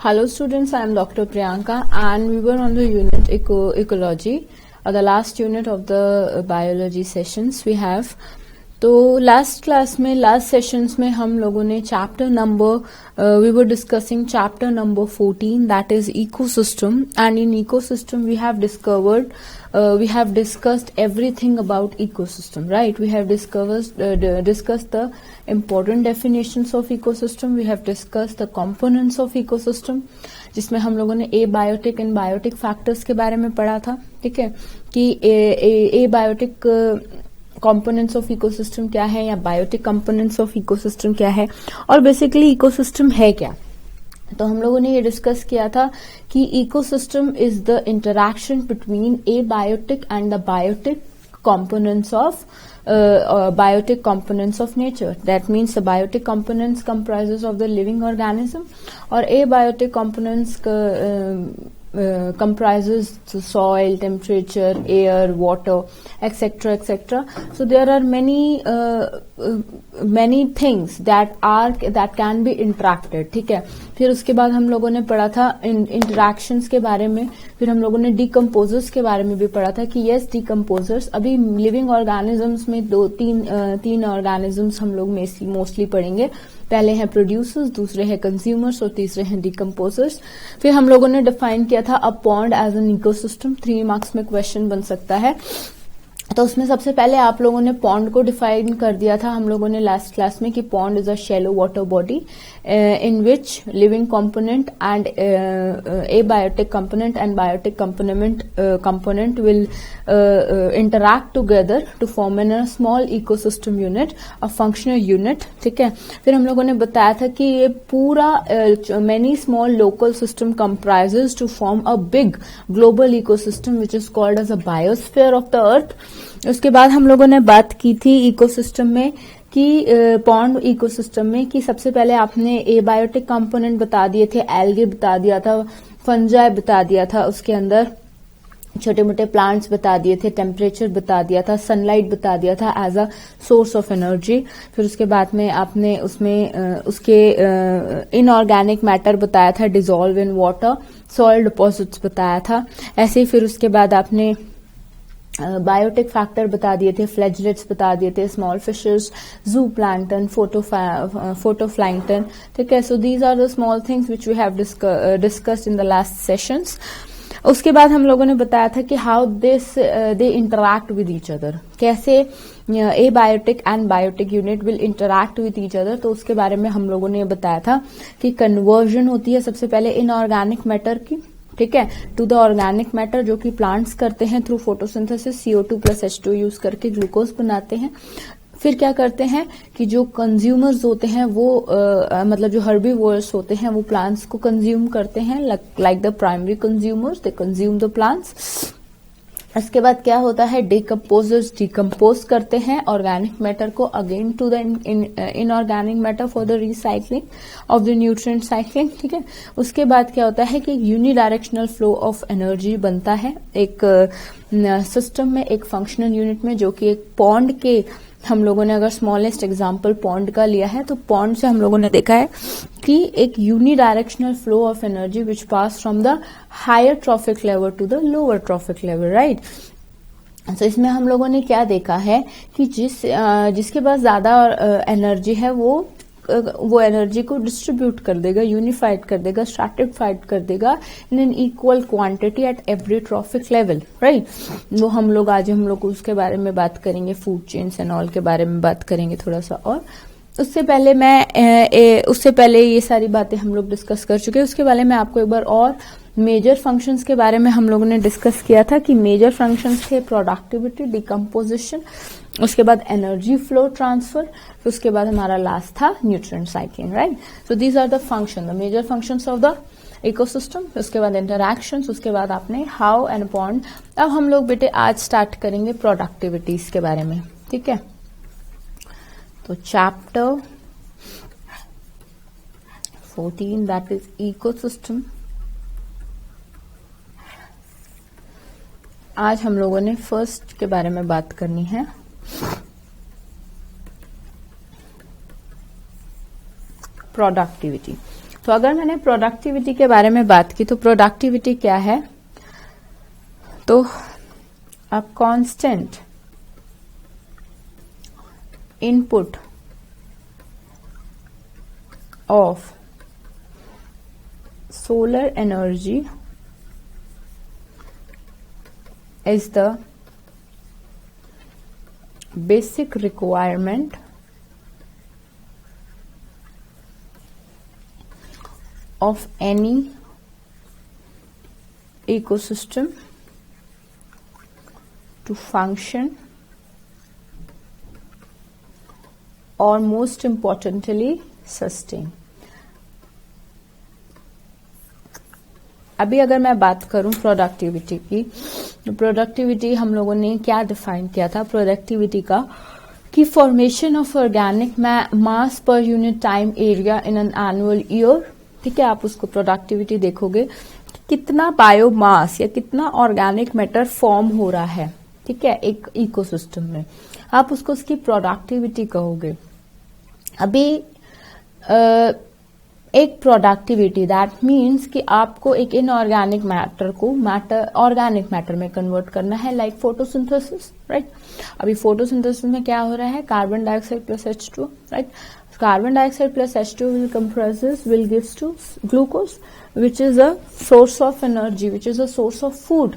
Hello students, I am Dr. Priyanka and we were on the unit ecology, or the last unit of the biology sessions we have. तो last class में last sessions में हम लोगों ने chapter number we were discussing chapter number 14 that is ecosystem and in ecosystem we have discussed everything about ecosystem right we have discussed the important definitions of ecosystem. We have discussed the components of ecosystem, जिसमें हम लोगों ने abiotic and biotic factors के बारे में पढ़ा था. ठीक है कि abiotic components of ecosystem क्या है या biotic components of ecosystem क्या है और basically ecosystem है क्या. तो हम लोगों ने ये डिस्कस किया था कि ecosystem is the interaction between abiotic and the biotic components of biotic components of nature. That means the biotic components comprises of the living organism or abiotic components comprises the soil, temperature, air, water, etc., etc. So there are many things that can be interacted. ठीक है. फिर उसके बाद हम लोगों ने पढ़ा था इंटरैक्शंस के बारे में. फिर हम लोगों ने डिकम्पोजर्स के बारे में भी पढ़ा था कि यस डिकम्पोजर्स अभी लिविंग ऑर्गेनिजम्स में तीन ऑर्गेनिजम्स हम लोग मोस्टली पढ़ेंगे. पहले हैं प्रोड्यूसर्स, दूसरे हैं कंज्यूमर्स और तीसरे हैं डिकम्पोजर्स. फिर हम लोगों ने डिफाइन किया था a pond as an ecosystem. 3 marks में क्वेश्चन बन सकता है. तो उसमें सबसे पहले आप लोगों ने पॉन्ड को डिफाइन कर दिया था हम लोगों ने लास्ट क्लास में कि pond is a shallow water body in which living component and abiotic component and biotic component will interact together to form a small ecosystem unit, a functional unit. ठीक है. फिर हम लोगों ने बताया था कि ये पूरा many small local system comprises to form a big global ecosystem which is called as a biosphere of the earth. उसके बाद हम लोगों ने बात की थी इकोसिस्टम में कि पॉन्ड इकोसिस्टम में कि सबसे पहले आपने एबायोटिक कंपोनेंट बता दिए थे, एल्गे बता दिया था, फंजाई बता दिया था, उसके अंदर छोटे मोटे प्लांट्स बता दिए थे, टेम्परेचर बता दिया था, सनलाइट बता दिया था as a source of energy. फिर उसके बाद में आपने उसमें उसके इनऑर्गेनिक मैटर बताया था, dissolve in water, soil deposits बताया था. ऐसे ही फिर उसके बाद आपने बायोटिक फैक्टर बता दिए थे, फ्लैजलेट्स बता दिए थे, small fishes, zooplankton, phytoplankton. ठीक है. So these are the small things which we have discussed in the last sessions. उसके बाद हम लोगों ने बताया था कि how they interact with each other, कैसे abiotic and biotic unit will interact with each other. तो उसके बारे में हम लोगों ने बताया था कि कन्वर्जन होती है सबसे पहले इनऑर्गेनिक मैटर की, ठीक है, टू द ऑर्गेनिक मैटर जो कि प्लांट्स करते हैं through photosynthesis, CO2 + H2 use करके ग्लूकोज बनाते हैं. फिर क्या करते हैं कि जो कंज्यूमर्स होते हैं वो मतलब जो हर्बीवोर्स होते हैं वो प्लांट्स को कंज्यूम करते हैं, like the primary consumers, they consume the plants. इसके बाद क्या होता है, डिकम्पोजर्स डिकम्पोज करते हैं ऑर्गेनिक मैटर को again to the inorganic matter for the recycling of the nutrient cycling. ठीक है. उसके बाद क्या होता है कि यूनिडायरेक्शनल फ्लो ऑफ एनर्जी बनता है एक सिस्टम में, एक फंक्शनल यूनिट में, जो कि एक पॉन्ड के हम लोगों ने अगर स्मॉलेस्ट एग्जांपल पॉन्ड का लिया है तो पॉन्ड से हम लोगों ने देखा है कि एक unidirectional flow of energy which pass from the higher trophic level to the lower trophic level, right. तो इसमें हम लोगों ने क्या देखा है कि जिसके पास ज्यादा एनर्जी है वो एनर्जी को डिस्ट्रीब्यूट कर देगा, यूनिफाइड कर देगा, स्ट्रैटिफाइड कर देगा in an equal quantity at every traffic level, right. वो हम लोग उसके बारे में बात करेंगे, फूड चेन्स एंड ऑल के बारे में बात करेंगे थोड़ा सा. और उससे पहले ये सारी बातें हम लोग डिस्कस कर चुके हैं. उसके बारे में आपको एक बार और मेजर फंक्शंस के बारे में हम लोगों ने डिस्कस किया था कि मेजर फंक्शंस थे प्रोडक्टिविटी, डिकम्पोजिशन, उसके बाद एनर्जी फ्लो ट्रांसफर, फिर उसके बाद हमारा लास्ट था nutrient cycling, right. So these are the function, the major functions of the ecosystem. उसके बाद इंटरैक्शंस, उसके बाद आपने हाउ एंड पॉन्ड. अब हम लोग बेटे आज स्टार्ट करेंगे प्रोडक्टिविटीज के बारे में. ठीक है. तो चैप्टर 14 दैट इज इकोसिस्टम. आज हम लोगों ने फर्स्ट के बारे में बात करनी है, प्रोडक्टिविटी. तो अगर मैंने प्रोडक्टिविटी के बारे में बात की तो प्रोडक्टिविटी क्या है, तो अ constant input of solar energy is the basic requirement of any ecosystem to function, or most importantly sustain. अभी अगर मैं बात करूं प्रोडक्टिविटी की, तो प्रोडक्टिविटी हम लोगों ने क्या डिफाइन किया था प्रोडक्टिविटी का, कि formation of organic mass per unit time area in an annual year. ठीक है, आप उसको प्रोडक्टिविटी देखोगे कितना बायोमास या कितना ऑर्गेनिक मैटर फॉर्म हो रहा है, ठीक है, एक इकोसिस्टम में, आप उसको उसकी प्रोडक्टिविटी कहोगे। अभी एक प्रोडक्टिविटी दैट मीन्स कि आपको एक इनऑर्गेनिक मैटर को ऑर्गेनिक मैटर में कन्वर्ट करना है, लाइक फोटोसिंथेसिस, राइट। अभी फोटोसिंथेसिस में क्या हो रहा है, carbon dioxide plus H2, right. Carbon dioxide plus H2 will gives to glucose, which is a source of energy, which is a source of food,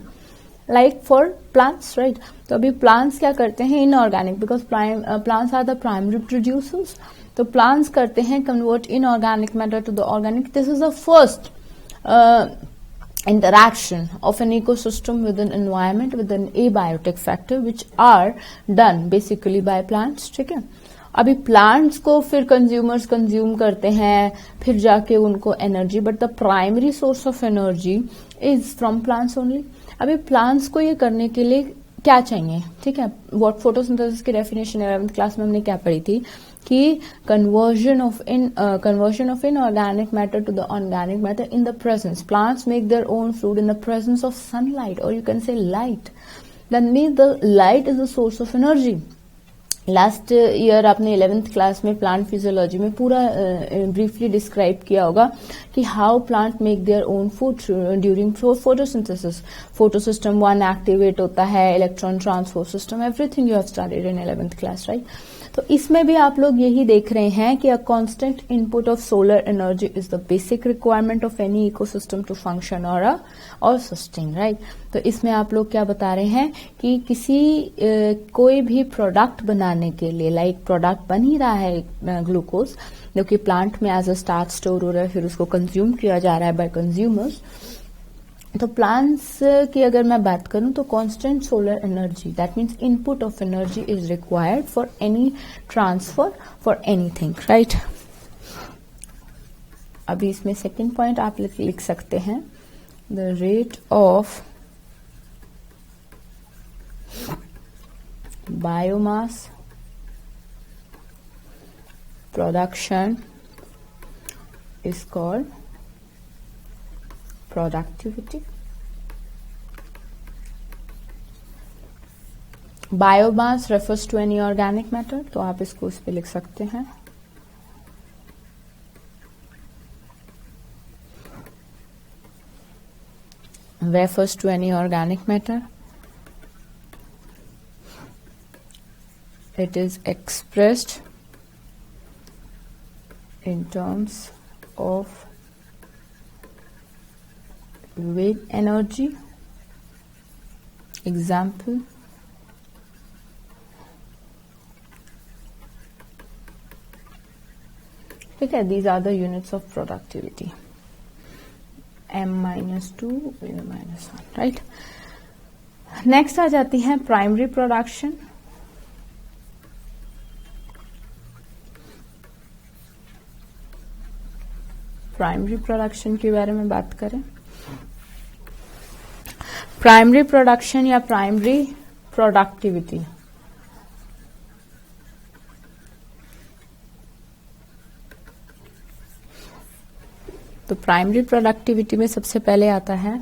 like for plants, right। तो अभी plants क्या करते हैं, inorganic, because plants are the primary producers, तो plants करते हैं convert inorganic matter to the organic. This is the first interaction of an ecosystem with an environment with an abiotic factor which are done basically by plants। ठीक है, अभी plants को फिर consumers consume करते हैं, फिर जाके उनको energy, but the primary source of energy is from plants only. अभी प्लांट्स को ये करने के लिए क्या चाहिए, ठीक है, व्हाट फोटोसिंथेसिस की डेफिनेशन 11th क्लास में हमने क्या पढ़ी थी, कि conversion of inorganic matter to the organic matter in the presence. Plants make their own food in the presence of sunlight, और you can say light, that means the light is the source of energy. Last year आपने 11th class में plant physiology में पूरा briefly describe किया होगा कि how plant make their own food during photosynthesis. Photosystem 1 activate होता है, electron transfer system, everything you have studied in 11th class, right. तो इसमें भी आप लोग यही देख रहे हैं कि a constant input of solar energy is the basic requirement of any ecosystem to function और सस्टेन, राइट। तो इसमें आप लोग क्या बता रहे हैं कि कोई भी प्रोडक्ट बनाने के लिए, लाइक प्रोडक्ट बन ही रहा है ग्लूकोज, जो कि प्लांट में एज अ स्टार्च स्टोर हो रहा है, फिर उसको कंज्यूम किया जा रहा है बाय कंज्यूमर्स। तो प्लांट्स की अगर मैं बात करूं तो constant solar energy, that means input of energy is required for any transfer for anything, right. अभी इसमें सेकेंड पॉइंट आप लिख सकते हैं, the rate of biomass production is called productivity। Biomass refers to any organic matter, तो आप इसको उस पे लिख सकते हैं। refers to any organic matter, it is expressed in terms of weight energy। example, ठीक है, these are the units of productivity, m-2 m-1, right. Next आ जाती है प्राइमरी प्रोडक्शन। प्राइमरी प्रोडक्शन के बारे में बात करें, प्राइमरी प्रोडक्शन या प्राइमरी प्रोडक्टिविटी, तो प्राइमरी प्रोडक्टिविटी में सबसे पहले आता है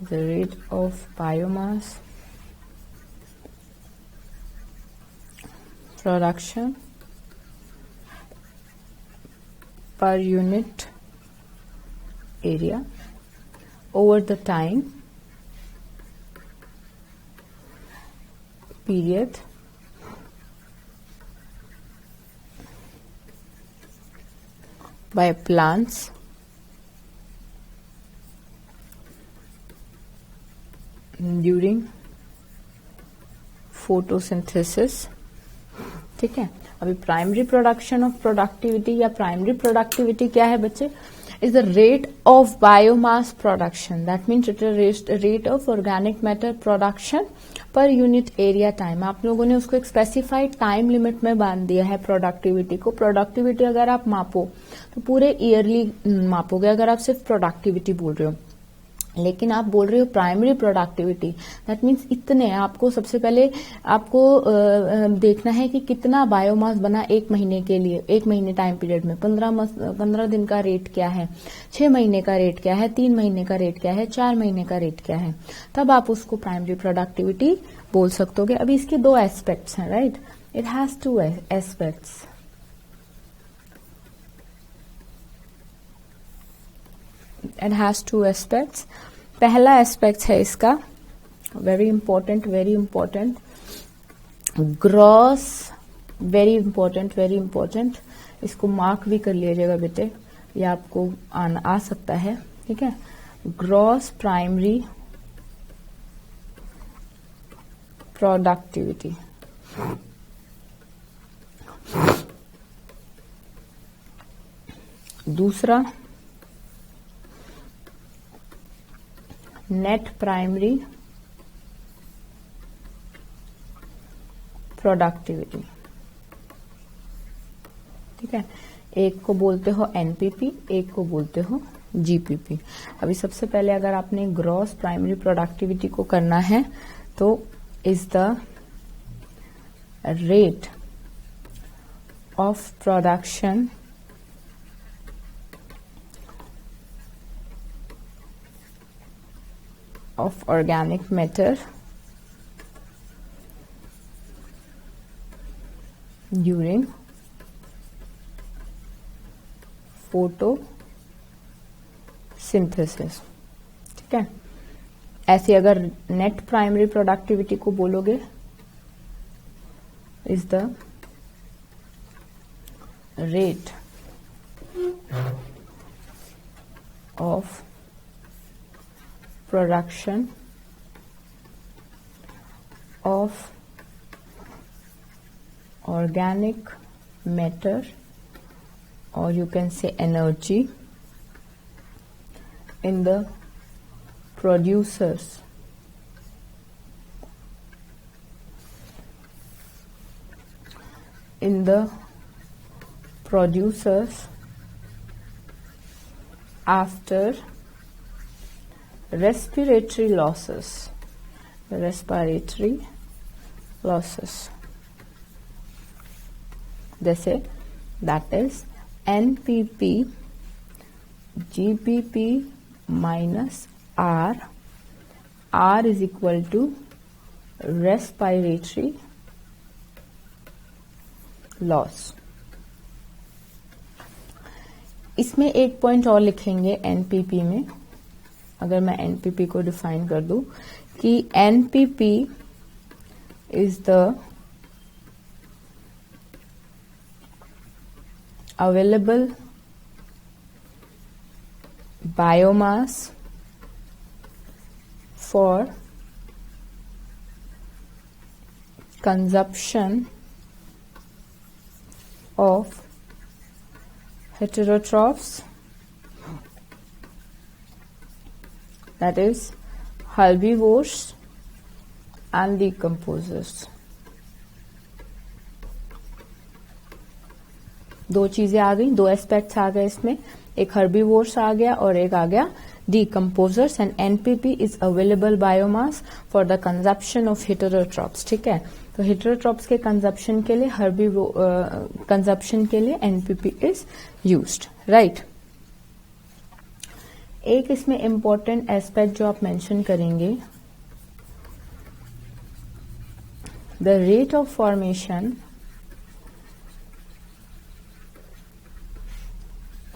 the rate of biomass production per unit area over the time period by plants during photosynthesis। ठीक है, अभी प्राइमरी प्रोडक्शन ऑफ प्रोडक्टिविटी या प्राइमरी प्रोडक्टिविटी क्या है बच्चे? Is the rate of biomass production, that means it is rate of organic matter production per unit area time. आप लोगों ने उसको एक स्पेसिफाइड टाइम लिमिट में बांध दिया है प्रोडक्टिविटी को। प्रोडक्टिविटी अगर आप मापो तो पूरे ईयरली मापोगे अगर आप सिर्फ प्रोडक्टिविटी बोल रहे हो, लेकिन आप बोल रहे हो प्राइमरी प्रोडक्टिविटी, दैट मीन्स इतने आपको सबसे पहले आपको देखना है कि कितना बायोमास बना एक महीने के लिए, एक महीने टाइम पीरियड में 15 दिन का रेट क्या है, 6 महीने का रेट क्या है, 3 महीने का रेट क्या है, 4 महीने का रेट क्या है, तब आप उसको प्राइमरी प्रोडक्टिविटी बोल सकते हो। अभी इसके 2 एस्पेक्ट्स हैं, right? It has 2 aspects. It has 2 aspects। पहला एस्पेक्ट है इसका very important, gross, very important, इसको मार्क भी कर लीजिएगा बेटे, ये आपको आ सकता है। ठीक है, ग्रॉस प्राइमरी प्रोडक्टिविटी। दूसरा नेट प्राइमरी प्रोडक्टिविटी। ठीक है, एक को बोलते हो एनपीपी, एक को बोलते हो जीपीपी। अभी सबसे पहले अगर आपने ग्रॉस प्राइमरी प्रोडक्टिविटी को करना है तो is the rate of production of organic matter during photosynthesis। ठीक है, ऐसे अगर नेट प्राइमरी प्रोडक्टिविटी को बोलोगे is the rate of production of organic matter, or you can say energy, in the producers after respiratory losses, जैसे that is NPP GPP minus R is equal to respiratory loss। इसमें एक point और लिखेंगे NPP में। अगर मैं NPP को define कर दूं कि NPP is the available biomass for consumption of heterotrophs, that is herbivores and decomposers। दो चीजें आ गई, दो एस्पेक्ट्स आ गए इसमें, एक हर्बीवोर्स आ गया और एक आ गया decomposers। And NPP is available biomass for the consumption of heterotrophs. ठीक है, तो हेटेरोट्रॉप्स के कंजप्शन के लिए कंजप्शन के लिए एनपीपी इज यूज्ड, राइट। एक इसमें इंपॉर्टेंट एस्पेक्ट जो आप मेंशन करेंगे, the rate of formation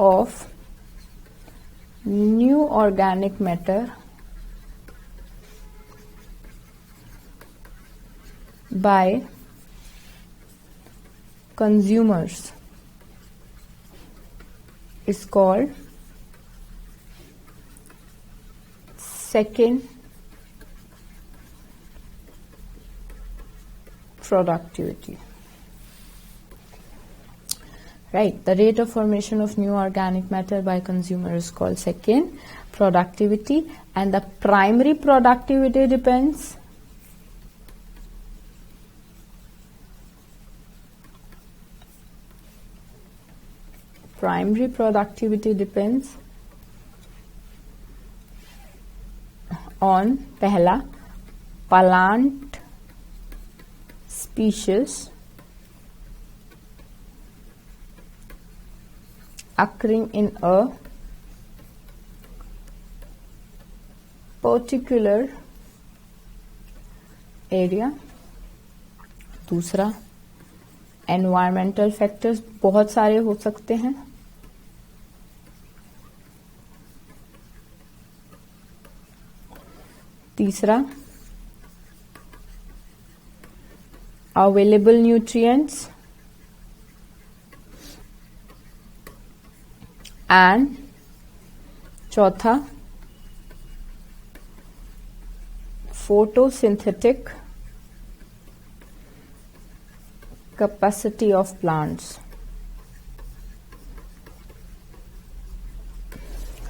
of new organic matter by consumers is called second productivity. Right, the rate of formation of new organic matter by consumer is called second productivity, and the primary productivity depends on पहला plant species occurring in a particular area. दूसरा, environmental factors बहुत सारे हो सकते हैं. तीसरा, available nutrients, and चौथा, photosynthetic capacity of plants.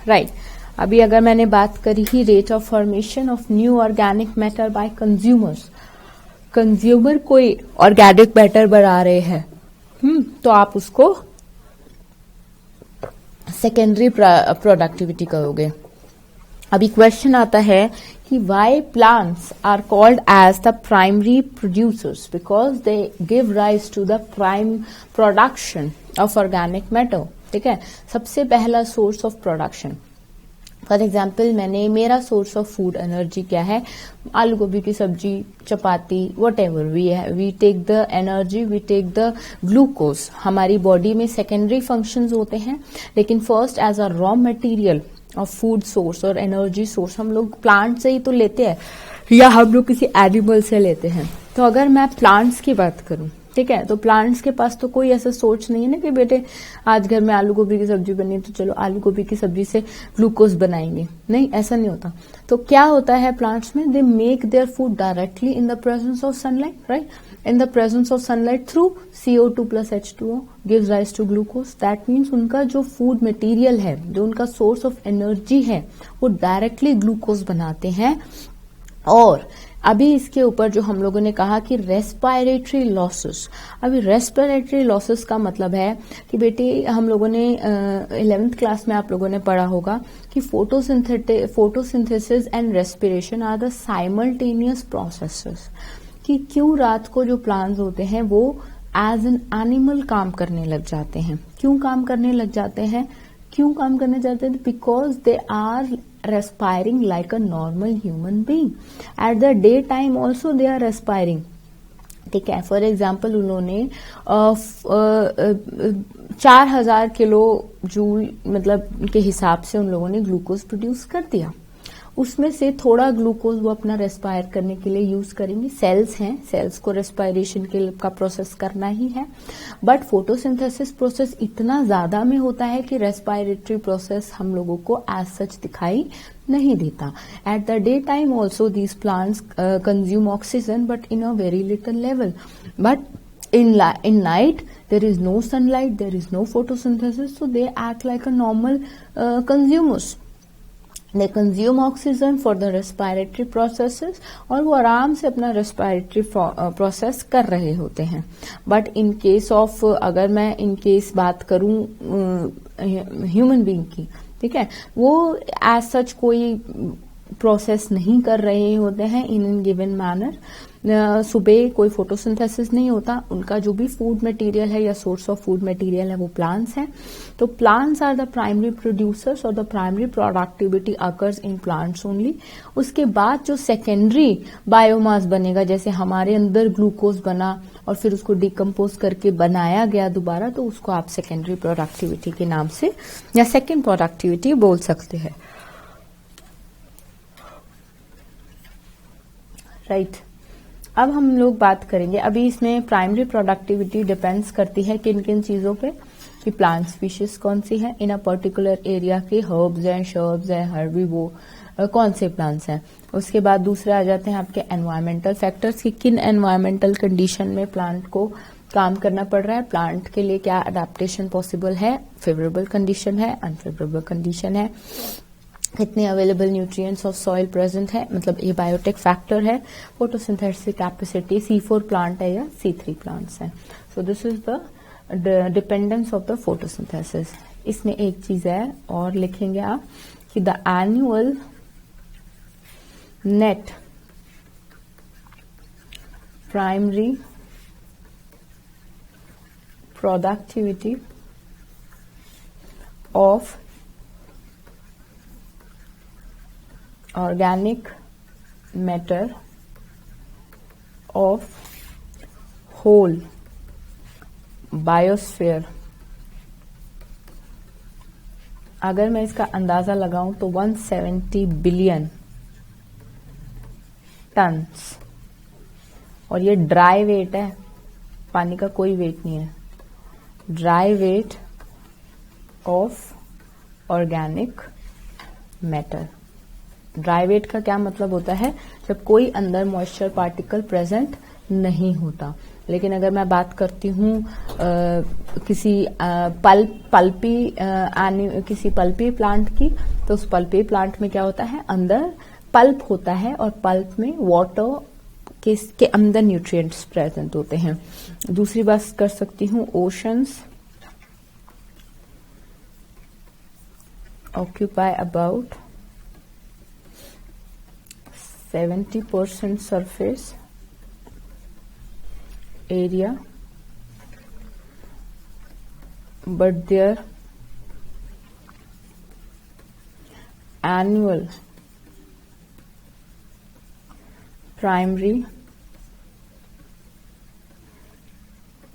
Right. अभी अगर मैंने बात करी ही rate of formation of new organic matter by consumers, consumer कोई ऑर्गेनिक मैटर बना रहे हैं तो आप उसको सेकेंडरी प्रोडक्टिविटी करोगे. अभी क्वेश्चन आता है कि why plants are called as the primary producers, because they give rise to the prime production of organic matter. ठीक है, सबसे पहला source of production. For example, मेरा सोर्स ऑफ फूड एनर्जी क्या है? आलू गोभी की सब्जी, चपाती, whatever we take the energy, we take the glucose. हमारी बॉडी में सेकेंडरी फंक्शंस होते हैं, लेकिन first as a raw material of food source और एनर्जी सोर्स हम लोग प्लांट से ही तो लेते हैं, या हम लोग किसी एनिमल से लेते हैं. तो अगर मैं प्लांट्स की बात करूं, ठीक है, तो प्लांट्स के पास तो कोई ऐसा सोच नहीं है ना कि बेटे आज घर में आलू गोभी की सब्जी बनी तो चलो आलू गोभी की सब्जी से ग्लूकोज बनाएंगे. नहीं, ऐसा नहीं होता. तो क्या होता है प्लांट्स में? They make their food directly in the presence of sunlight. Right, in the presence of sunlight through CO2 plus H2O gives rise to glucose. That means उनका जो फूड मटेरियल है, जो उनका सोर्स ऑफ एनर्जी है, वो directly glucose बनाते हैं. और अभी इसके ऊपर जो हम लोगों ने कहा कि रेस्पिरेटरी लॉसेस, अभी रेस्पिरेटरी लॉसेस का मतलब है कि बेटे हम लोगों ने 11th क्लास में आप लोगों ने पढ़ा होगा कि photosynthesis and respiration are the simultaneous processes. कि क्यों रात को जो प्लांट्स होते हैं वो एज एन एनिमल काम करने लग जाते हैं. क्यों काम करने लग जाते हैं? Because they are respiring like a normal human being. At the day time also they are respiring. ठीक है, फॉर एग्जाम्पल उन्होंने 4000 किलो जूल मतलब के हिसाब से उन लोगों ने ग्लूकोज प्रोड्यूस कर दिया. उसमें से थोड़ा ग्लूकोज वो अपना रेस्पायर करने के लिए यूज करेंगे. सेल्स हैं, सेल्स को रेस्पायरेशन के का प्रोसेस करना ही है. बट फोटोसिंथेसिस प्रोसेस इतना ज्यादा में होता है कि रेस्पायरेटरी प्रोसेस हम लोगों को एज सच दिखाई नहीं देता. At the day time also these plants consume oxygen but in a very little level. But in night there is no sunlight, there is no photosynthesis, so they act like a normal consumers. They consume oxygen for the respiratory processes और वो आराम से अपना respiratory process कर रहे होते हैं. But in case of अगर मैं in case बात करूं human being की, ठीक है, वो as such कोई प्रोसेस नहीं कर रहे होते हैं इन गिवन मैनर. सुबह कोई फोटोसिंथेसिस नहीं होता. उनका जो भी फूड मटेरियल है या सोर्स ऑफ फूड मटेरियल है वो प्लांट्स हैं. तो plants are the primary producers और the primary productivity occurs in plants only. उसके बाद जो सेकेंडरी बायोमास बनेगा, जैसे हमारे अंदर ग्लूकोज बना और फिर उसको डिकम्पोज करके बनाया गया दोबारा, तो उसको आप सेकेंडरी प्रोडक्टिविटी के नाम से या सेकेंड प्रोडक्टिविटी बोल सकते हैं। राइट। अब हम लोग बात करेंगे, अभी इसमें प्राइमरी प्रोडक्टिविटी डिपेंड्स करती है किन किन चीजों पे, कि प्लांट स्पीशीज कौन सी है इन अ पर्टिकुलर एरिया के, हर्ब्स हैं, शर्ब्स हैं, हर्बीवो कौन से प्लांट्स हैं। उसके बाद दूसरे आ जाते हैं आपके एनवायरमेंटल फैक्टर्स, कि किन एनवायरमेंटल कंडीशन में प्लांट को काम करना पड़ रहा है, प्लांट के लिए क्या अडेप्टेशन पॉसिबल है, फेवरेबल कंडीशन है, अनफेवरेबल कंडीशन है, कितने available nutrients of soil present है, मतलब ये बायोटेक फैक्टर है, फोटोसिंथेसिस कैपेसिटी, C4 प्लांट है या C3 प्लांट्स है। So this is the dependence of the photosynthesis. इसमें एक चीज है और लिखेंगे आप कि the annual net primary productivity of organic matter of whole biosphere, अगर मैं इसका अंदाजा लगाऊं तो 170 बिलियन टन्स, और ये ड्राई वेट है, पानी का कोई वेट नहीं है, dry weight of organic matter. Dry weight का क्या मतलब होता है, जब कोई अंदर मॉइस्चर पार्टिकल प्रेजेंट नहीं होता। लेकिन अगर मैं बात करती हूँ किसी पल्पी प्लांट की, तो उस पल्पी प्लांट में क्या होता है, अंदर पल्प होता है और पल्प में वाटर के अंदर न्यूट्रिएंट्स प्रेजेंट होते हैं। दूसरी बात कर सकती हूँ, oceans occupy about 70% surface area, but their annual primary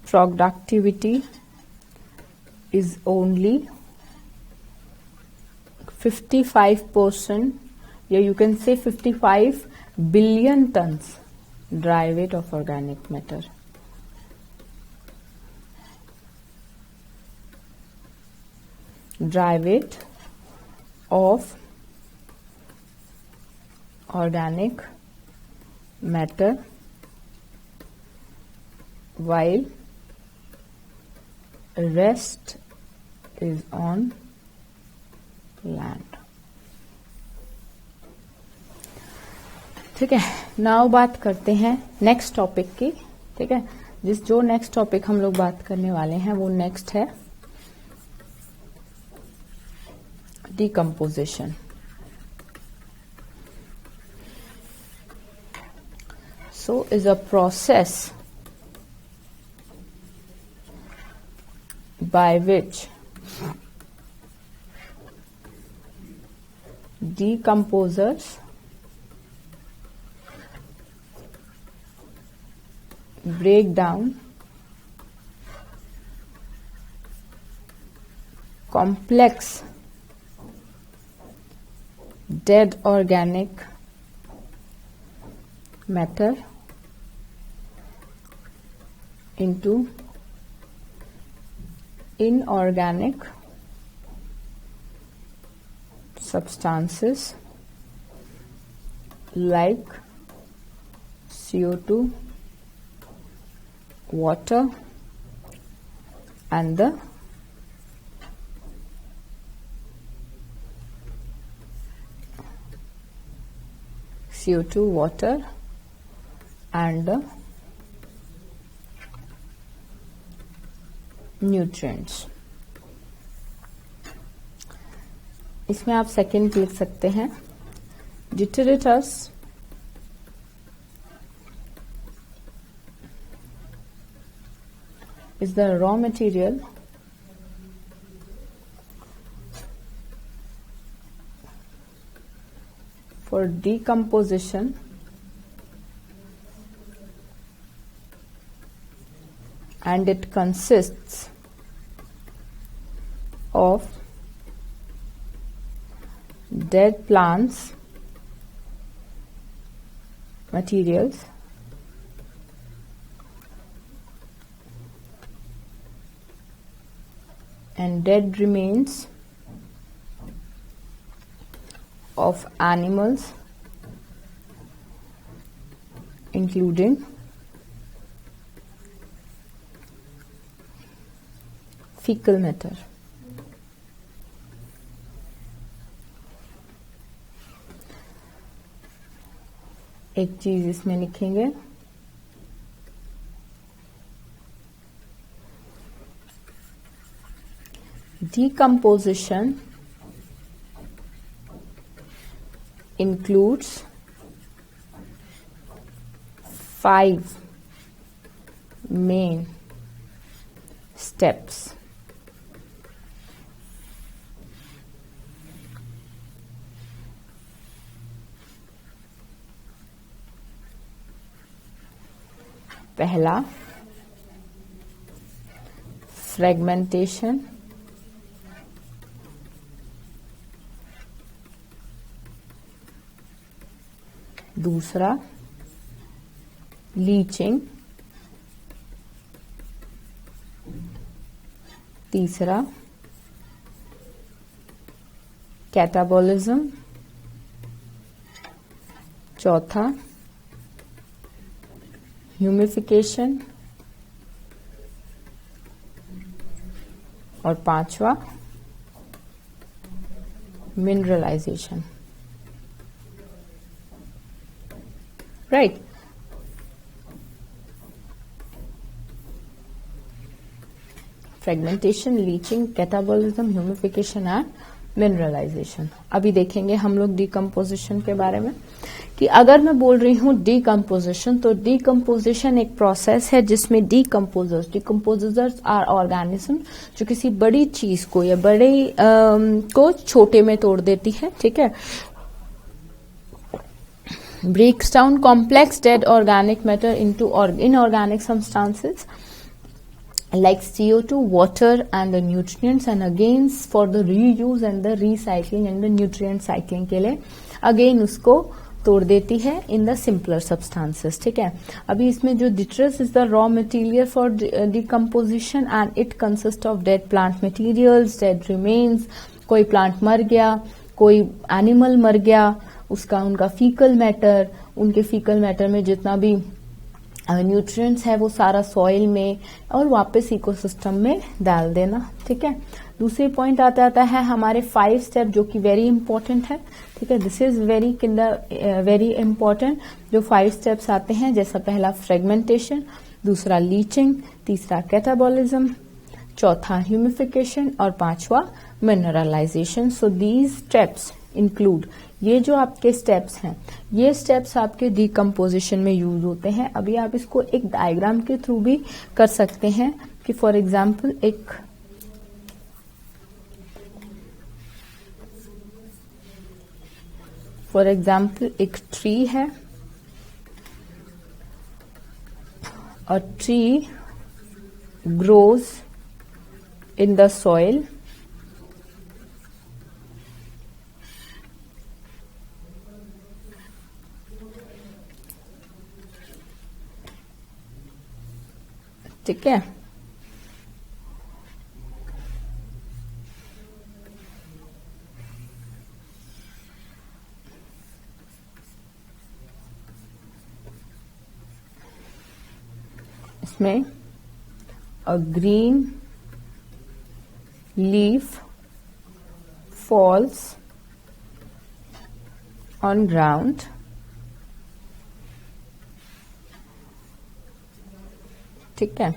productivity is only 55%, या you can say 55 billion tons dry weight of organic matter. Dry weight of organic matter while rest is on land. ठीक है, now बात करते हैं next topic की। ठीक है, जो नेक्स्ट टॉपिक हम लोग बात करने वाले हैं वो नेक्स्ट है decomposition. So is a process by which decomposers break down complex dead organic matter into inorganic substances like CO2, water and the CO2, water and the nutrients। इसमें आप सेकेंड लिख सकते हैं, detritus is the raw material for decomposition and it consists of dead plants, materials, and dead remains of animals, including fecal matter. एक चीज इसमें लिखेंगे, decomposition includes 5 main steps. पहला, फ्रेगमेंटेशन, दूसरा लीचिंग, तीसरा कैटाबॉलिज्म, चौथा ह्यूमिफिकेशन और पांचवा mineralization. Right. Fragmentation, leaching, catabolism, humification and mineralization. अभी देखेंगे हम लोग डिकम्पोजिशन के बारे में कि अगर मैं बोल रही हूं डिकम्पोजिशन, तो डिकम्पोजिशन एक प्रोसेस है जिसमें डिकम्पोजर्स आर ऑर्गेनिज्म जो किसी बड़ी चीज को या बड़े को छोटे में तोड़ देती है. ठीक है. breaks down complex dead organic matter into inorganic substances like CO2, water and the nutrients, and again for the reuse and the recycling and the nutrient cycling के लिए again उसको तोड़ देती है in the simpler substances. ठीक है. अभी इसमें जो detritus is the raw material for decomposition and it consists of dead plant materials, dead remains. कोई plant मर गया, कोई animal मर गया, उसका उनका फीकल मैटर, उनके फीकल मैटर में जितना भी न्यूट्रिएंट्स है वो सारा सॉइल में और वापस इकोसिस्टम में डाल देना. ठीक है. दूसरे पॉइंट आता है हमारे 5 स्टेप जो कि वेरी इंपॉर्टेंट है. ठीक है. This is very important. जो 5 स्टेप्स आते हैं, जैसा पहला फ्रेगमेंटेशन, दूसरा लीचिंग, तीसरा कैटाबॉलिज्म, चौथा ह्यूमिफिकेशन और पांचवा mineralization. So these steps include, ये जो आपके स्टेप्स हैं, ये स्टेप्स आपके डिकम्पोजिशन में यूज होते हैं. अभी आप इसको एक डायग्राम के थ्रू भी कर सकते हैं कि फॉर एग्जाम्पल एक ट्री है और tree grows in the soil. ठीक है. इसमें a green leaf falls on ground. ठीक है.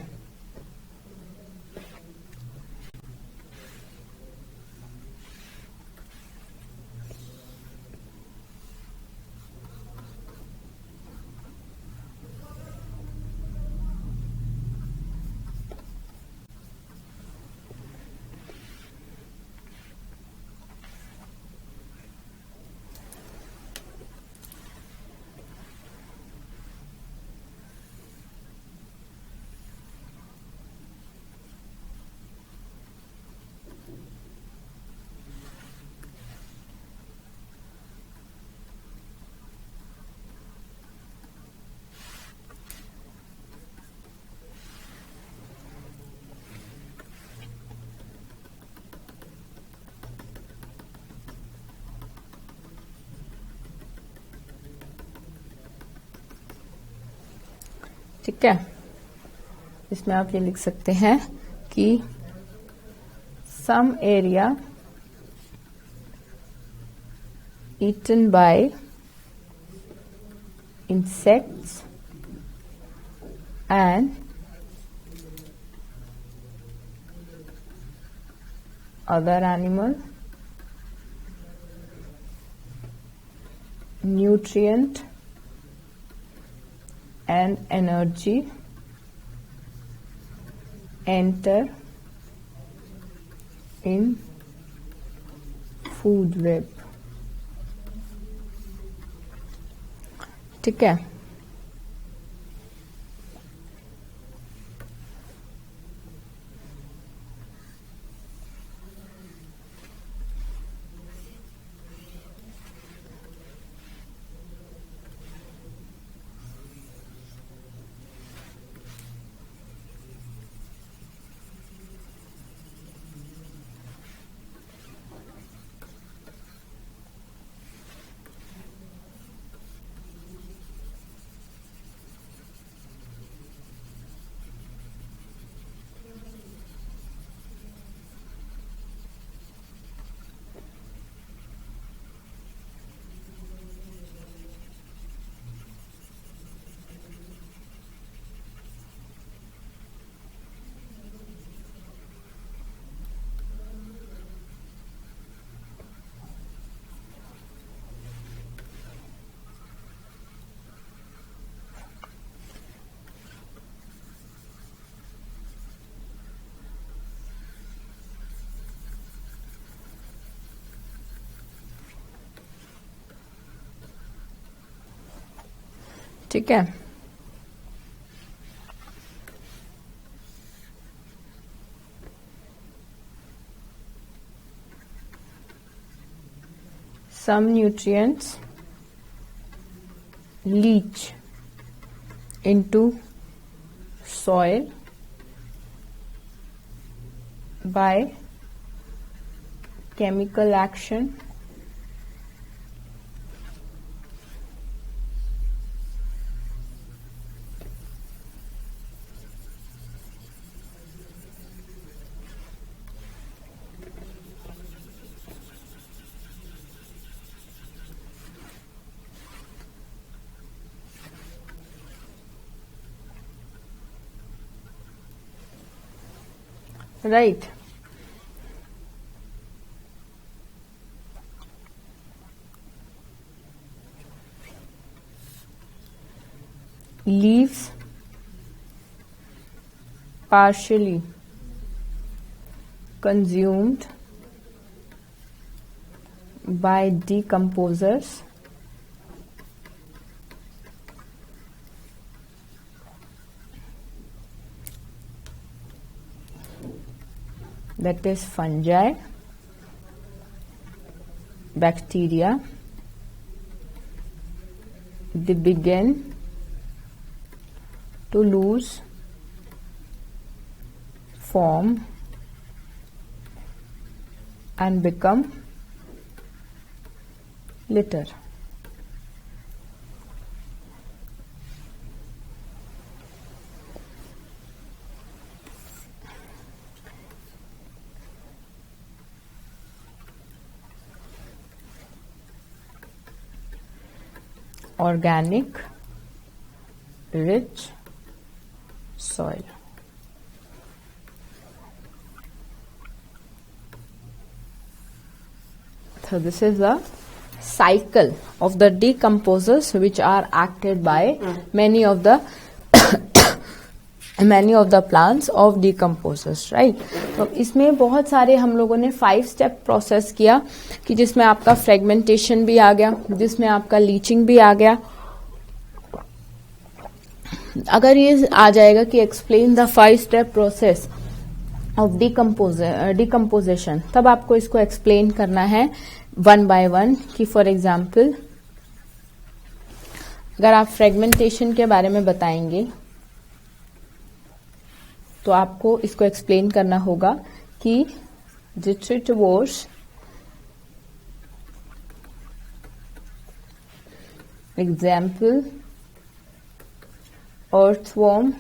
ठीक है, इसमें आप ये लिख सकते हैं कि some area eaten by insects and other animal nutrient and energy enter in food web. ठीक है, ठीक है, some nutrients leach into soil by chemical action right. Leaves partially consumed by decomposers that is fungi, bacteria. They begin to lose form and become litter. Organic rich soil. So this is the cycle of the decomposers which are acted by many of the plants of decomposers, right? तो इसमें बहुत सारे हम लोगों ने 5 step process किया कि जिसमें आपका फ्रेगमेंटेशन भी आ गया, जिसमें आपका लीचिंग भी आ गया. अगर ये आ जाएगा कि explain the 5 step process of decomposition, तब आपको इसको एक्सप्लेन करना है 1 बाय 1. कि फॉर एग्जाम्पल अगर आप फ्रेगमेंटेशन के बारे में बताएंगे तो आपको इसको एक्सप्लेन करना होगा कि डिट्रिटिवोर्स example earthworm,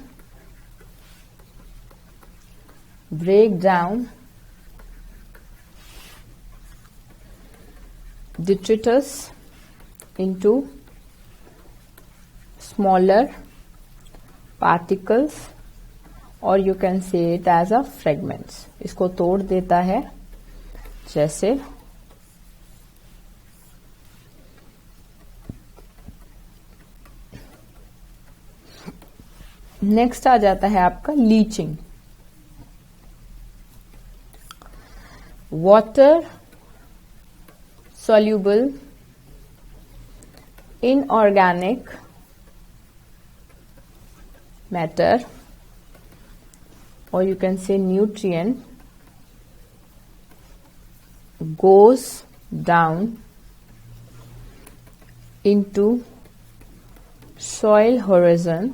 break down detritus into smaller particles, or you can say it as a fragments. इसको तोड़ देता है, जैसे नेक्स्ट आ जाता है आपका leaching. Water soluble inorganic matter, or you can say nutrient, goes down into soil horizon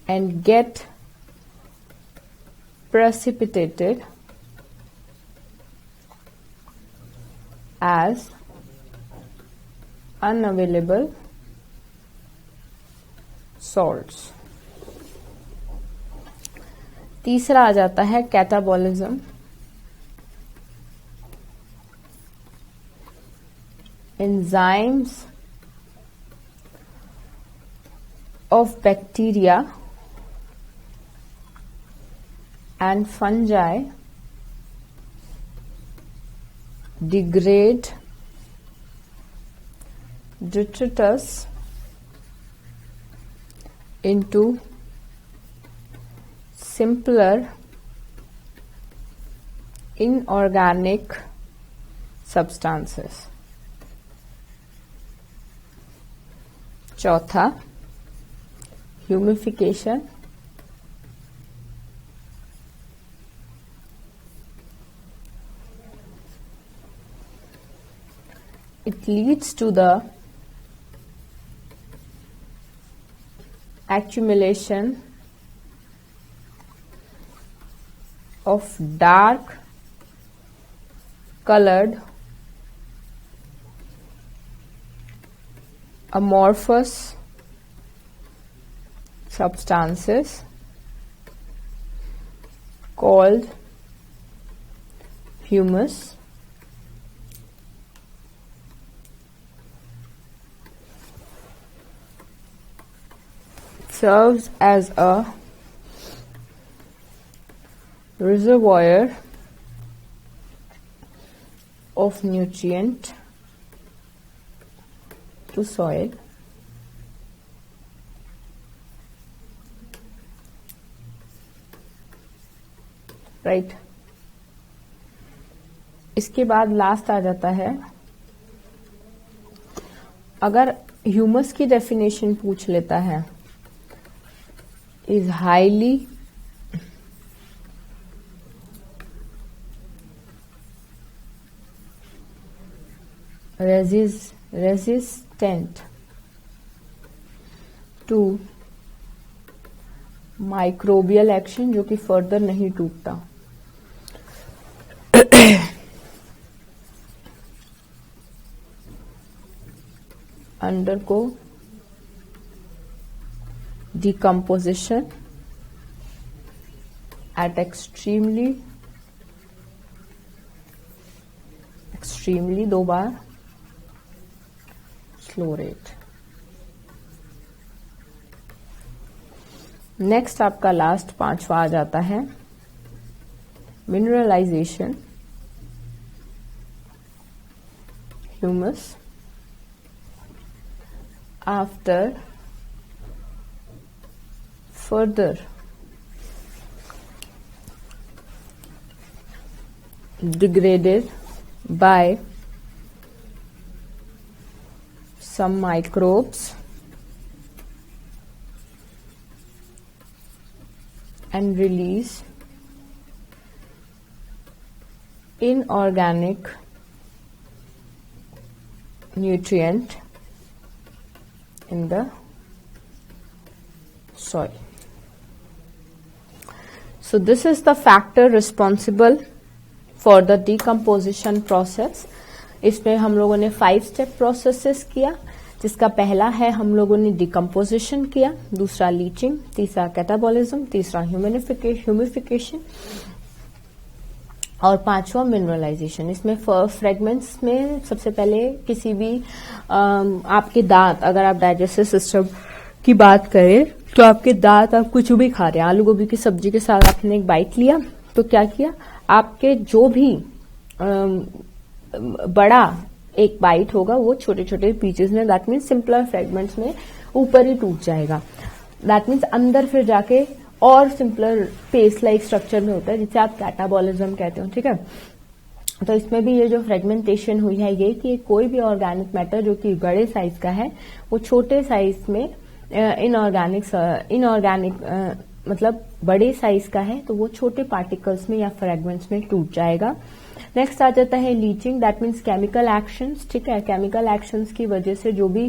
and get precipitated as unavailable salts. तीसरा आ जाता है catabolism. Enzymes of bacteria and fungi degrade detritus into simpler inorganic substances. चौथा, humidification. It leads to the accumulation of dark colored amorphous substances called humus. Serves as a reservoir of nutrient to soil. Right. इसके बाद last आ जाता है, अगर humus की definition पूछ लेता है, is highly resistant to microbial action, जो कि फर्दर नहीं टूटता. undergo decomposition at extremely 2 बार स्लो रेट. नेक्स्ट आपका लास्ट 5वां आ जाता है mineralization. Humus after further degraded by some microbes and release inorganic nutrient in the soil. So this is the factor responsible for the decomposition process. इसमें हम लोगों ने 5 स्टेप प्रोसेसेस किया. जिसका पहला है हम लोगों ने डिकम्पोजिशन किया, दूसरा लीचिंग, तीसरा कैटाबॉलिज्म, तीसरा ह्यूमिफिकेशन और पांचवा मिनरलाइजेशन। इसमें फ्रेगमेंट्स में सबसे पहले किसी भी आपके दांत, अगर आप डाइजेस्टिव सिस्टम की बात करें तो आपके दांत, आप कुछ भी खा रहे हैं, आलू गोभी की सब्जी के साथ आपने एक बाइट लिया तो क्या किया, आपके जो भी बड़ा एक बाइट होगा वो छोटे छोटे पीसेस में, दैट मीन्स सिंपलर फ्रेगमेंट्स में ऊपर ही टूट जाएगा। दैट मीन्स अंदर फिर जाके और सिंपलर पेस्ट लाइक स्ट्रक्चर में होता है, जिसे आप कैटाबॉलिज्म कहते हो। ठीक है, तो इसमें भी ये जो फ्रेगमेंटेशन हुई है ये कि कोई भी ऑर्गेनिक मैटर जो कि बड़े साइज का है वो छोटे साइज में इनऑर्गेनिक मतलब बड़े साइज का है तो वो छोटे पार्टिकल्स में या फ्रेगमेंट्स में टूट जाएगा। नेक्स्ट आ जाता है leaching, that means chemical actions. ठीक है, केमिकल एक्शंस की वजह से जो भी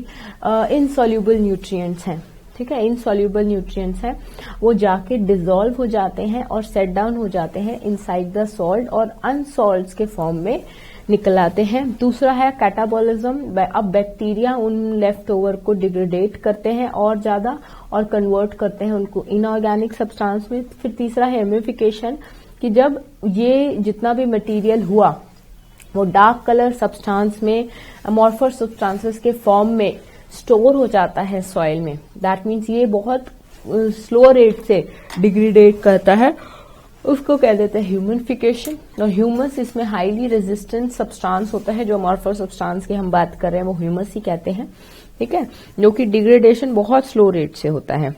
इनसॉल्युबल न्यूट्रिएंट्स हैं, ठीक है, इनसॉल्युबल न्यूट्रिएंट्स हैं, वो जाके डिसॉल्व हो जाते हैं और सेट डाउन हो जाते हैं इनसाइड द सॉल्ट और अनसॉल्ट्स के फॉर्म में निकल आते हैं। दूसरा है कैटाबॉलिज्म, अब बैक्टीरिया उन लेफ्ट ओवर को डिग्रेडेट करते हैं और ज्यादा और कन्वर्ट करते हैं उनको इनऑर्गेनिक सब्सटेंस में। फिर तीसरा है ह्यूमिफिकेशन, कि जब ये जितना भी मटेरियल हुआ वो डार्क कलर सब्सटेंस में, अमॉर्फस सब्सटेंसेस के फॉर्म में स्टोर हो जाता है सॉइल में। दैट मीन्स ये बहुत स्लो रेट से डिग्रेडेट करता है, उसको कह देते हैं ह्यूमिफिकेशन। और ह्यूमस इसमें हाईली रेजिस्टेंट सब्सटेंस होता है, जो अमॉर्फस सब्सटेंस की हम बात कर रहे हैं वो ह्यूमस ही कहते हैं। ठीक है, जो कि डिग्रेडेशन बहुत स्लो रेट से होता है।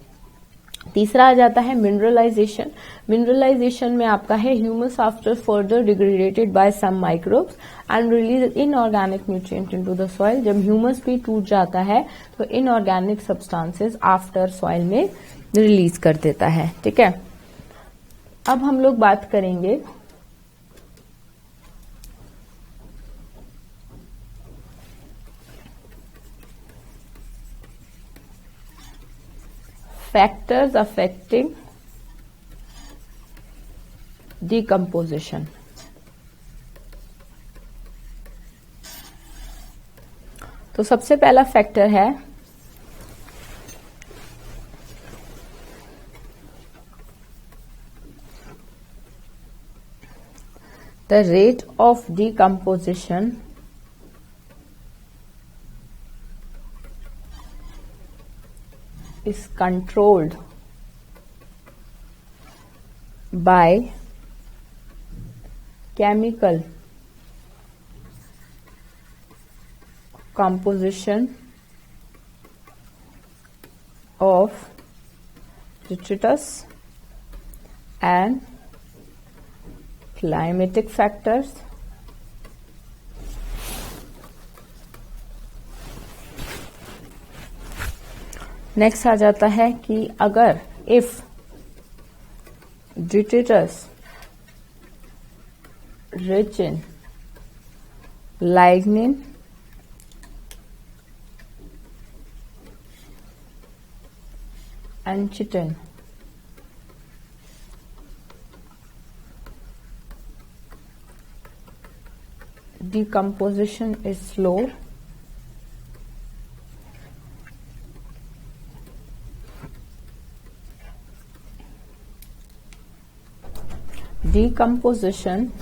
तीसरा आ जाता है मिनरलाइजेशन। मिनरलाइजेशन में आपका है humus after further degraded by some microbes and release inorganic nutrient into the soil. जब ह्यूमस भी टूट जाता है तो इनऑर्गेनिक सब्सटेंसेस आफ्टर सॉइल में रिलीज कर देता है। ठीक है, अब हम लोग बात करेंगे factors affecting decomposition। तो सबसे पहला फैक्टर है the rate of decomposition is controlled by chemical composition of detritus and climatic factors next आ जाता है कि अगर if detritus rich in lignin and chitin decomposition is slow decomposition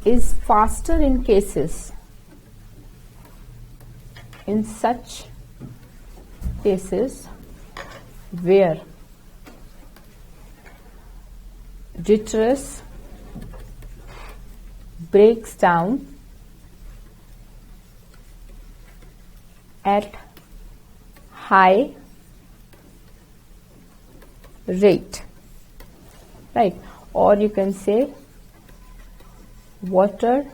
is faster in such cases where detritus breaks down at high rate, right? Or you can say water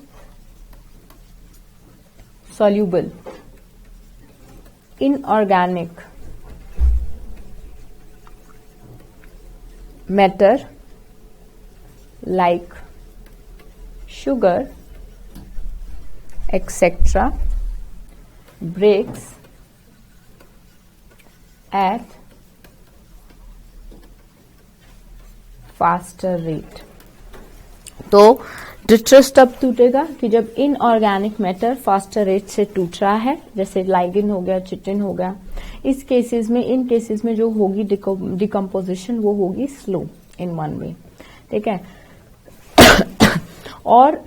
soluble inorganic matter like sugar etc. breaks at faster rate। तो डिट्रस तब टूटेगा कि जब inorganic matter faster rate से टूट रहा है, जैसे लाइगिन हो गया, चिटिन हो गया। इन केसेस में जो होगी डिकम्पोजिशन वो होगी स्लो इन वन वे, ठीक है। और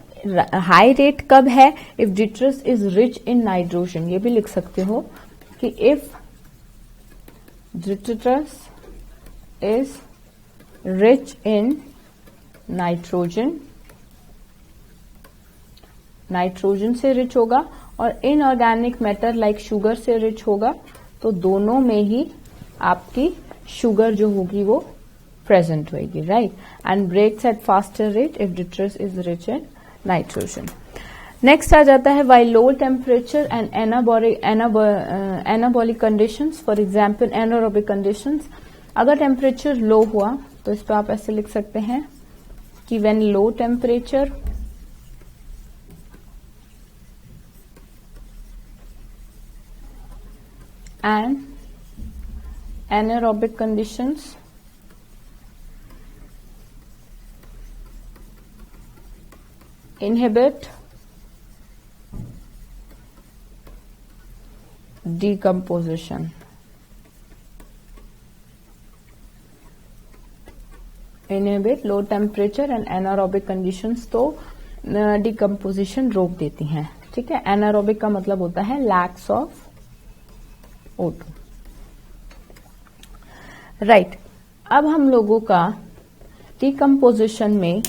हाई रेट कब है? If detritus is rich in nitrogen. ये भी लिख सकते हो कि if detritus is rich in nitrogen, nitrogen से रिच होगा और इनऑर्गेनिक मैटर लाइक शुगर से रिच होगा, तो दोनों में ही आपकी शुगर जो होगी वो प्रेजेंट होगी, right. And breaks at faster rate if detritus is rich in nitrogen. Next आ जाता है why low temperature and anabolic conditions, for example anaerobic conditions. अगर टेम्परेचर लो हुआ तो इस पर आप ऐसे लिख सकते हैं कि when low temperature and anaerobic conditions inhibit decomposition. Inhibit low temperature and anaerobic conditions तो डिकम्पोजिशन रोक देती हैं, ठीक है। एनारोबिक का मतलब होता है लैक्स ऑफ O2, राइट। अब हम लोगों का डिकम्पोजिशन में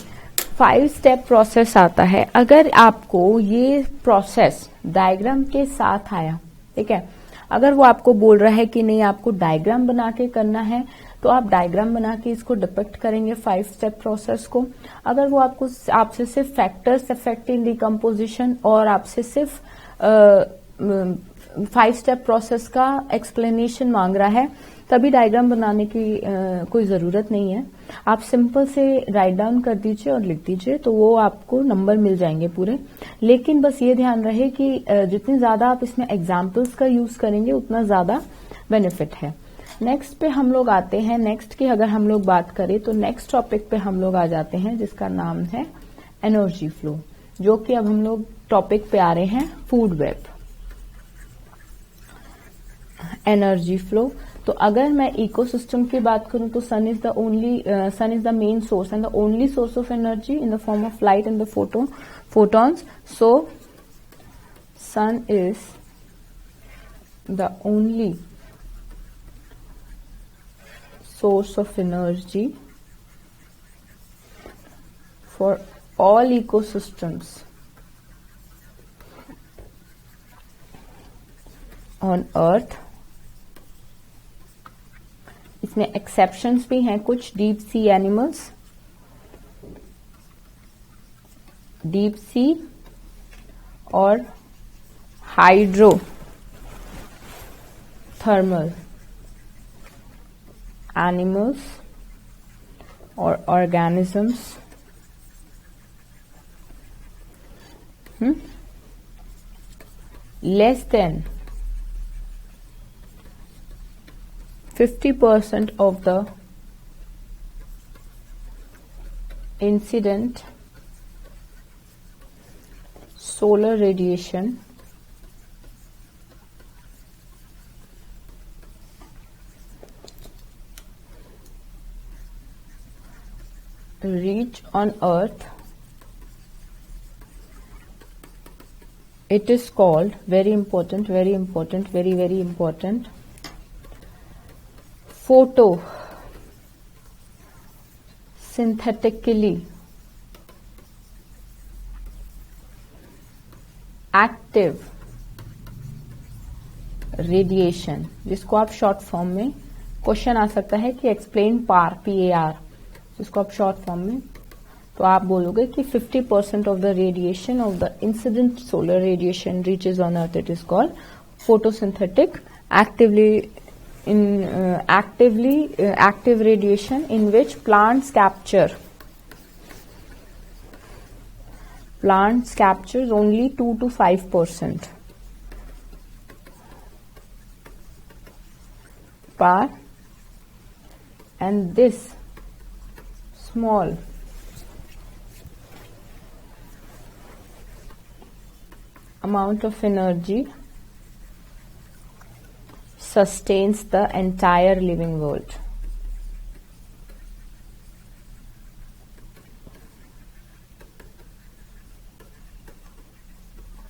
5 स्टेप प्रोसेस आता है। अगर आपको ये प्रोसेस डायग्राम के साथ आया, ठीक है, अगर वो आपको बोल रहा है कि नहीं आपको डायग्राम बना के करना है, तो आप डायग्राम बना के इसको डिपिक्ट करेंगे 5 स्टेप प्रोसेस को। अगर वो आपसे सिर्फ फैक्टर्स अफेक्टिंग डिकम्पोजिशन और आपसे सिर्फ 5 स्टेप प्रोसेस का एक्सप्लेनेशन मांग रहा है, तभी डायग्राम बनाने की कोई जरूरत नहीं है। आप सिंपल से राइट डाउन कर दीजिए और लिख दीजिए, तो वो आपको नंबर मिल जाएंगे पूरे। लेकिन बस ये ध्यान रहे कि जितनी ज्यादा आप इसमें एग्जाम्पल्स का यूज करेंगे उतना ज्यादा बेनिफिट है। नेक्स्ट पे हम लोग आते हैं, नेक्स्ट की अगर हम लोग बात करें तो नेक्स्ट टॉपिक पे हम लोग आ जाते हैं जिसका नाम है एनर्जी फ्लो, जो कि अब हम लोग टॉपिक पे आ रहे हैं फूड वेब। एनर्जी फ्लो, तो अगर मैं इकोसिस्टम की बात करूं तो sun is the main source and the only source of energy in the form of light and the photons. So sun is the only source of energy for all ecosystems on earth. इसमें exceptions भी हैं कुछ, deep sea animals, deep sea और hydro thermal animals और organisms less than 50% of the incident solar radiation reach on earth. It is called, very important, very important, very, very important, photosynthetically active radiation, जिसको आप short form में question आ सकता है कि explain पार, PAR, जिसको आप short form में तो आप बोलोगे कि 50% of the radiation of the incident solar radiation reaches on earth, it is called photosynthetic active radiation in which plants captures only 2 to 5% par, and this small amount of energy sustains the entire living world.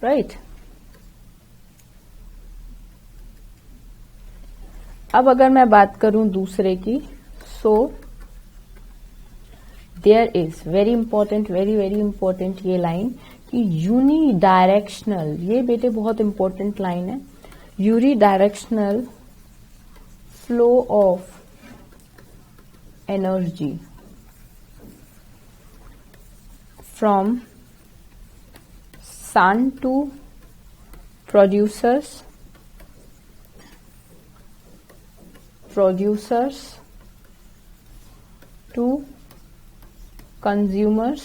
Right? अब अगर मैं बात करूं दूसरे की, so there is very important, very very important ये line कि unidirectional, ये बेटे बहुत इंपॉर्टेंट लाइन है, unidirectional flow of energy from sun to producers to consumers,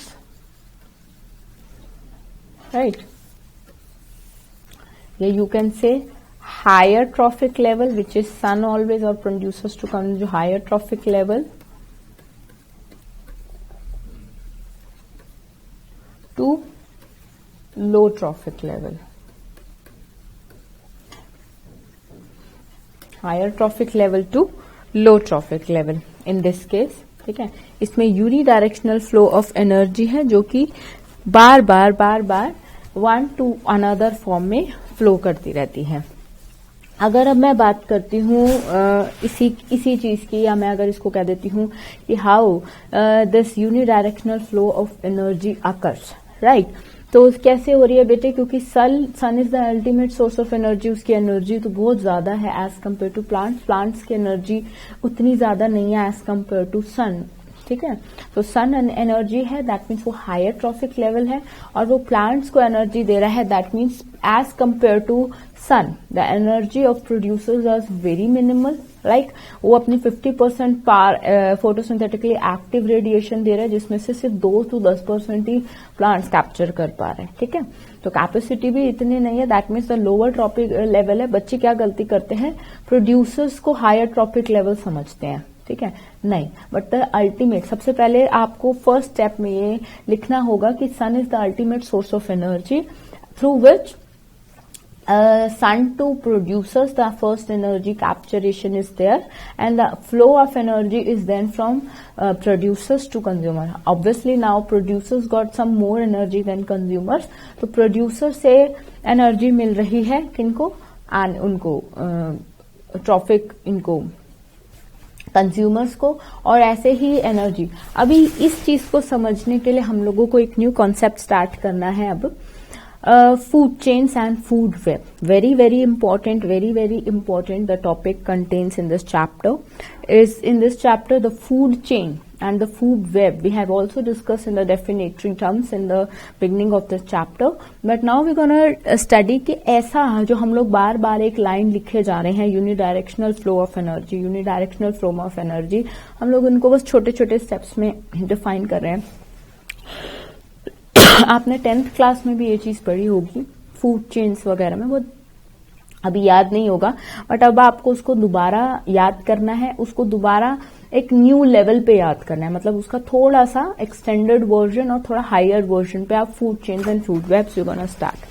right? Yeah, you can say higher trophic level, which is sun always, or producers to consume, higher trophic level to low trophic level. Higher trophic level to low trophic level in this case, ठीक है। इसमें unidirectional flow of energy है जो कि बार बार one two another form में flow करती रहती है। अगर अब मैं बात करती हूँ इसी चीज की, या मैं अगर इसको कह देती हूँ कि how this unidirectional flow of energy occurs, right. तो कैसे हो रही है बेटे, क्योंकि sun is the ultimate source of energy, उसकी एनर्जी तो बहुत ज्यादा है एज कम्पेयर टू प्लांट्स की एनर्जी उतनी ज्यादा नहीं है एज कम्पेयर टू सन, ठीक है। तो सन एनर्जी है, दैट मीन्स वो हायर ट्रॉफिक लेवल है, और वो प्लांट्स को एनर्जी दे रहा है, that means as compare to sun the energy of producers are very minimal, like वो अपनी 50% फोटोसिंथेटिकली एक्टिव रेडिएशन दे रहा है, जिसमें से सिर्फ 2 to 10% ही प्लांट्स कैप्चर कर पा रहे हैं, ठीक है। तो कैपेसिटी भी इतनी नहीं है, that means the lower trophic level है। बच्चे क्या गलती करते हैं, प्रोड्यूसर्स को हायर ट्रॉपिक लेवल समझते हैं, ठीक है, नहीं, बट द अल्टीमेट, सबसे पहले आपको फर्स्ट स्टेप में ये लिखना होगा कि sun is the ultimate source of energy through which sun to producers, the first energy capturation is there, and the flow of energy is then from producers to consumer. Obviously now producers got some more energy than consumers, तो producer से energy मिल रही है किनको, and उनको traffic इनको consumers को, और ऐसे ही एनर्जी। अभी इस चीज को समझने के लिए हम लोगों को एक न्यू कॉन्सेप्ट स्टार्ट करना है अब, food chains and food web. Very very important, very very important the topic contains in this chapter. Is in this chapter the food chain and the food web we have also discussed in the definitory terms in the beginning of this chapter, but now we're gonna study कि ऐसा जो हम लोग बार बार एक line लिखे जा रहे हैं, unidirectional flow of energy, unidirectional flow of energy, हम लोग उनको बस छोटे छोटे स्टेप्स में डिफाइन कर रहे हैं। आपने 10th क्लास में भी ये चीज पढ़ी होगी, फूड चेन्स वगैरह में, वो अभी याद नहीं होगा, बट अब आपको उसको दोबारा याद करना है, उसको दोबारा एक न्यू लेवल पे याद करना है, मतलब उसका थोड़ा सा एक्सटेंडेड वर्जन और थोड़ा हायर वर्जन पे आप food chains and food webs you gonna start,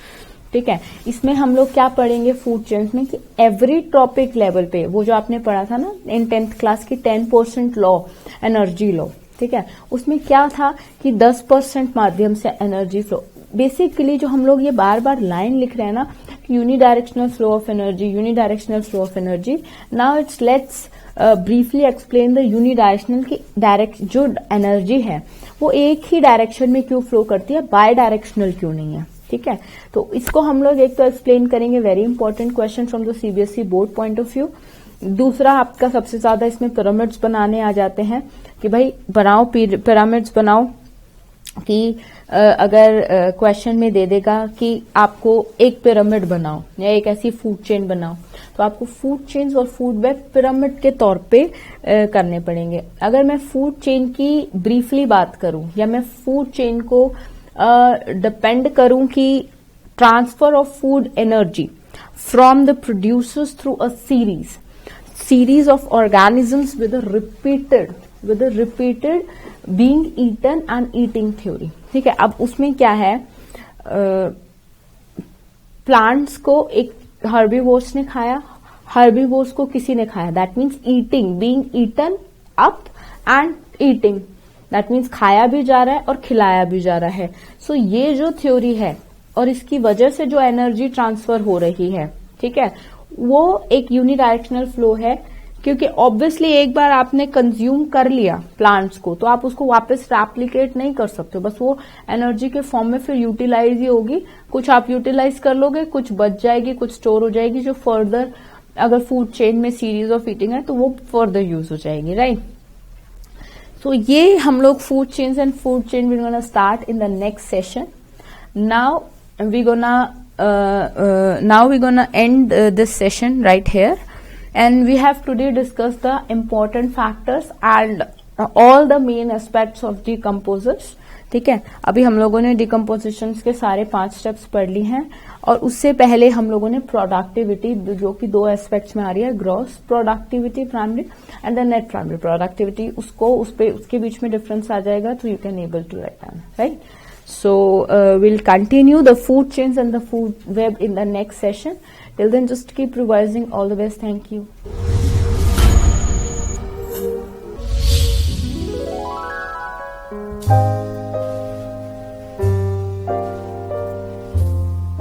ठीक है। इसमें हम लोग क्या पढ़ेंगे फूड चेन्स में कि एवरी ट्रॉपिक लेवल पे, वो जो आपने पढ़ा था ना इन 10th क्लास की 10% लॉ, एनर्जी लॉ, ठीक है, उसमें क्या था कि 10% माध्यम से एनर्जी फ्लो, बेसिकली जो हम लोग ये बार बार लाइन लिख रहे हैं ना, unidirectional flow of energy, unidirectional flow of energy, now it's let's briefly explain the unidirectional की डायरेक्ट जो एनर्जी है वो एक ही डायरेक्शन में क्यों फ्लो करती है, बाय डायरेक्शनल क्यों नहीं है, ठीक है। तो इसको हम लोग एक तो एक्सप्लेन करेंगे, very important question from the CBSE board point of view. दूसरा आपका सबसे ज्यादा इसमें पिरामिड्स बनाने आ जाते हैं कि भाई बनाओ पिरामिड्स बनाओ, कि अगर क्वेश्चन में दे देगा कि आपको एक पिरामिड बनाओ या एक ऐसी फूड चेन बनाओ, तो आपको फूड चेन्स और फूड वेब पिरामिड के तौर पे करने पड़ेंगे। अगर मैं फूड चेन की ब्रीफली बात करूं, या मैं फूड चेन को डिपेंड करूं कि transfer of food energy from the producers through a series of organisms with a repeated being eaten and eating theory, ठीक है। अब उसमें क्या है, प्लांट्स को एक हर्बीवोर्स ने खाया, हर्बीवोर्स को किसी ने खाया, that means eating, being eaten up and eating, that means खाया भी जा रहा है और खिलाया भी जा रहा है। सो ये जो थ्योरी है और इसकी वजह से जो एनर्जी ट्रांसफर हो रही है, ठीक है, वो एक यूनिडायरेक्शनल फ्लो है, क्योंकि ऑब्वियसली एक बार आपने कंज्यूम कर लिया प्लांट्स को तो आप उसको वापस रेप्लिकेट नहीं कर सकते हो, बस वो एनर्जी के फॉर्म में फिर यूटिलाइज ही होगी। कुछ आप यूटिलाइज कर लोगे, कुछ बच जाएगी, कुछ स्टोर हो जाएगी, जो फर्दर अगर फूड चेन में सीरीज ऑफ ईटिंग है तो वो फर्दर यूज हो जाएगी, राइट। सो ये हम लोग food chains and food chain we gonna start in the next session. Now we gonna end this session right here, and we have today discussed the important factors and all the main aspects of decomposers, ठीक है। अभी हम लोगों ने decomposition के सारे 5 steps पढ़ ली हैं, और उससे पहले हम लोगों ने प्रोडक्टिविटी, जो कि 2 एस्पेक्ट्स में आ रही है, gross productivity primary and the net primary productivity, उसके बीच में डिफरेंस आ जाएगा, तो you can able to write down, right. So we'll continue the food chains and the food web in the next session. Till then, just keep revising. All the best. Thank you.